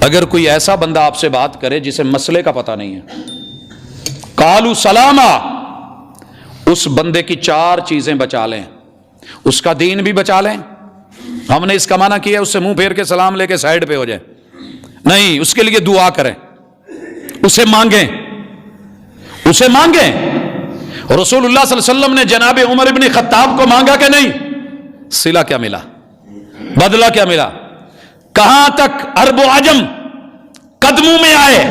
اگر کوئی ایسا بندہ آپ سے بات کرے جسے مسئلے کا پتہ نہیں ہے، قالوا سلاما، اس بندے کی 4 چیزیں بچا لیں، اس کا دین بھی بچا لیں۔ ہم نے اس کا معنی کیا اس سے منہ پھیر کے سلام لے کے سائڈ پہ ہو جائے، نہیں، اس کے لیے دعا کریں، اسے مانگیں، اسے مانگیں۔ رسول اللہ صلی اللہ علیہ وسلم نے جناب عمر ابن خطاب کو مانگا کہ نہیں؟ صلہ کیا ملا، بدلہ کیا ملا؟ کہاں تک عرب و عجم قدموں میں آئے،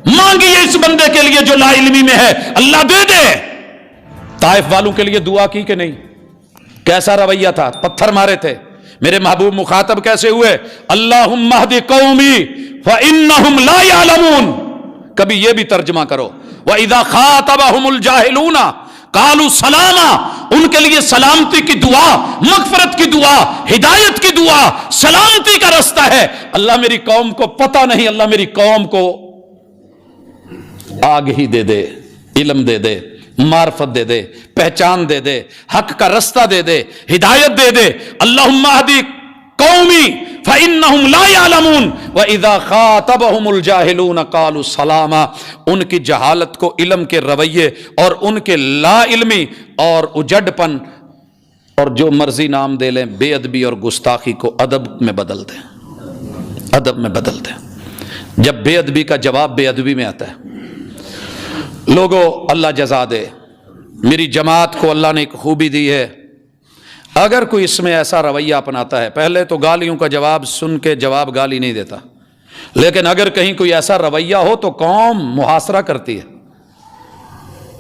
مانگیے اس بندے کے لیے جو لا علمی میں ہے، اللہ دے دے۔ طائف والوں کے لیے دعا کی کہ نہیں؟ کیسا رویہ تھا، پتھر مارے تھے۔ میرے محبوب مخاطب کیسے ہوئے؟ اللہم اہد قومی فإنہم لا یعلمون۔ کبھی یہ بھی ترجمہ کرو، وَإِذَا خَاطَبَهُمُ الْجَاهِلُونَ قَالُوا سَلَامًا، ان کے لیے سلامتی کی دعا، مغفرت کی دعا، ہدایت کی دعا، سلامتی کا رستہ ہے۔ اللہ میری قوم کو پتہ نہیں، اللہ میری قوم کو آگہی دے دے، علم دے دے، معرفت دے دے، پہچان دے دے، حق کا رستہ دے دے، ہدایت دے دے۔ اللہم اہدی قومی فإنہم لا یعلمون وإذا خاطبہم الجاہلون قالوا سلاما۔ ان کی جہالت کو علم کے رویے اور ان کے لا علمی اور اجڑ پن اور جو مرضی نام دے لیں، بے ادبی اور گستاخی کو ادب میں بدل دیں، ادب میں بدل دیں۔ جب بے ادبی کا جواب بے ادبی میں آتا ہے، لوگوں اللہ جزا دے، میری جماعت کو اللہ نے ایک خوبی دی ہے، اگر کوئی اس میں ایسا رویہ اپناتا ہے، پہلے تو گالیوں کا جواب سن کے جواب گالی نہیں دیتا، لیکن اگر کہیں کوئی ایسا رویہ ہو تو قوم محاصرہ کرتی ہے۔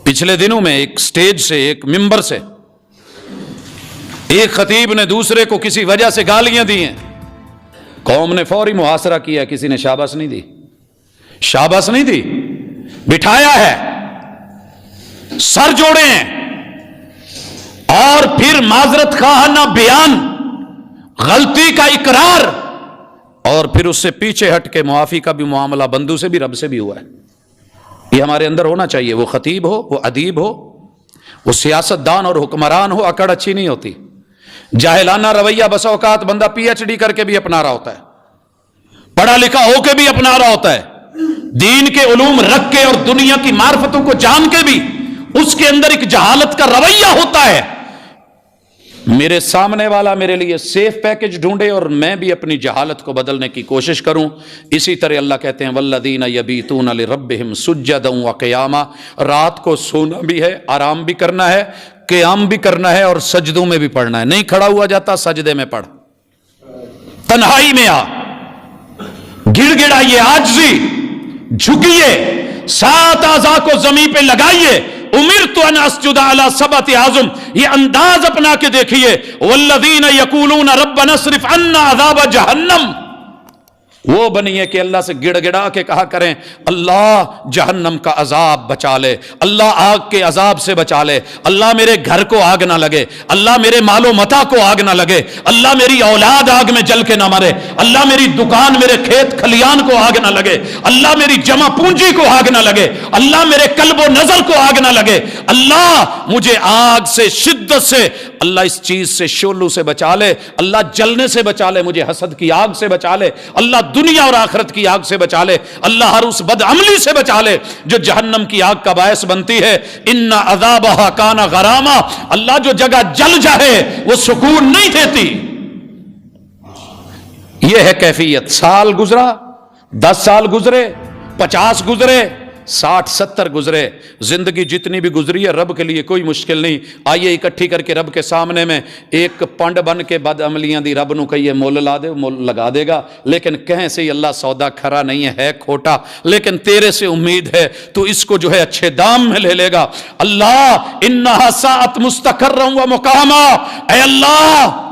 پچھلے دنوں میں ایک سٹیج سے، ایک ممبر سے ایک خطیب نے دوسرے کو کسی وجہ سے گالیاں دی ہیں، قوم نے فوری محاصرہ کیا، کسی نے شاباش نہیں دی، شاباش نہیں دی، بٹھایا ہے، سر جوڑے ہیں، اور پھر معذرت خواہانہ بیان، غلطی کا اقرار، اور پھر اس سے پیچھے ہٹ کے معافی کا بھی معاملہ بندوں سے بھی، رب سے بھی ہوا ہے۔ یہ ہمارے اندر ہونا چاہیے، وہ خطیب ہو، وہ ادیب ہو، وہ سیاست دان اور حکمران ہو، اکڑ اچھی نہیں ہوتی۔ جاہلانہ رویہ بس اوقات بندہ پی ایچ ڈی کر کے بھی اپنا رہا ہوتا ہے، پڑھا لکھا ہو کے بھی اپنا رہا ہوتا ہے، دین کے علوم رکھ کے اور دنیا کی معرفتوں کو جان کے بھی اس کے اندر ایک جہالت کا رویہ ہوتا ہے۔ میرے سامنے والا میرے لیے سیف پیکج ڈھونڈے اور میں بھی اپنی جہالت کو بدلنے کی کوشش کروں۔ اسی طرح اللہ کہتے ہیں والذین یبیتون لربہم سجدا وقیاما، رات کو سونا بھی ہے، آرام بھی کرنا ہے، قیام بھی کرنا ہے، اور سجدوں میں بھی پڑھنا ہے۔ نہیں کھڑا ہوا جاتا، سجدے میں پڑھ، تنہائی میں آ، گڑ گڑائیے، عاجزی، جھکیے، 7 اعضاء کو زمین پہ لگائیے۔ امرت ان اسجد علی 7 اعظم، یہ انداز اپنا کے دیکھیے۔ والذین یقولون ربنا اصرف عنا عذاب جہنم، وہ بنیے کہ اللہ سے گڑ گڑا کے کہا کریں اللہ جہنم کا عذاب بچا لے، اللہ آگ کے عذاب سے بچا لے، اللہ میرے گھر کو آگ نہ لگے، اللہ میرے مال و متاع کو آگ نہ لگے، اللہ میری اولاد آگ میں جل کے نہ مرے، اللہ میری دکان، میرے کھیت کھلیان کو آگ نہ لگے، اللہ میری جمع پونجی کو آگ نہ لگے، اللہ میرے قلب و نظر کو آگ نہ لگے، اللہ مجھے آگ سے، شدت سے، اللہ اس چیز سے، شعلوں سے بچا لے، اللہ جلنے سے بچا لے، مجھے حسد کی آگ سے بچا لے، اللہ دنیا اور آخرت کی آگ سے بچا لے، اللہ ہر اس بد عملی سے بچا لے جو جہنم کی آگ کا باعث بنتی ہے۔ ان عذابها کان غراما، اللہ جو جگہ جل جائے وہ سکون نہیں دیتی۔ یہ ہے کیفیت۔ سال گزرا، 10 سال گزرے، 50 گزرے، 60-70 گزرے، زندگی جتنی بھی گزری ہے رب کے لیے کوئی مشکل نہیں۔ آئیے اکٹھی کر کے رب کے سامنے میں ایک پنڈ بن کے بد عملیاں دی رب نو کہیے مول لا دے، مول لگا دے گا، لیکن کہیں سے ہی اللہ سودا کھرا نہیں ہے کھوٹا، لیکن تیرے سے امید ہے تو اس کو جو ہے اچھے دام میں لے لے گا۔ اللہ انہا ساعت مستقرا و مقاما، اے اللہ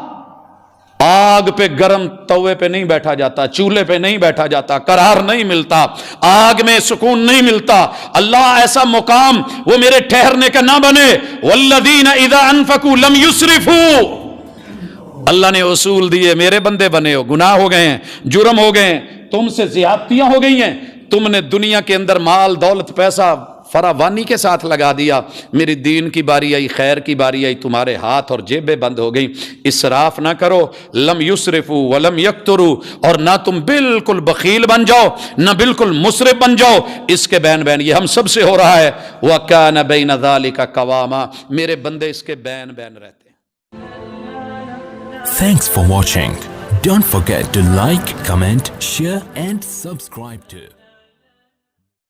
آگ پہ گرم توے پہ نہیں بیٹھا جاتا، چولہے پہ نہیں بیٹھا جاتا، قرار نہیں ملتا، آگ میں سکون نہیں ملتا۔ اللہ ایسا مقام وہ میرے ٹھہرنے کا نہ بنے۔ والذین اذا انفقوا لم یسرفوا، اللہ نے اصول دیے، میرے بندے بنے ہو، گناہ ہو گئے ہیں، جرم ہو گئے ہیں، تم سے زیادتیاں ہو گئی ہیں، تم نے دنیا کے اندر مال دولت پیسہ فراوانی کے ساتھ لگا دیا. میری دین کی باری آئی, خیر کی باری آئی, تمہارے ہاتھ اور جیبیں بند ہو گئیں. اسراف نہ کرو. لم یسرفوا ولم یقتروا, اور نہ تم بالکل بخیل بن جاؤ نہ بالکل مسرف بن جاؤ. اس کے بین بین, یہ ہم سب سے ہو رہا ہے. وَكَانَ بَيْنَ ذَلِكَ قَوَامًا, میرے بندے اس کے بین بین رہتے ہیں. Thanks for watching. Don't forget to like, comment, share and subscribe to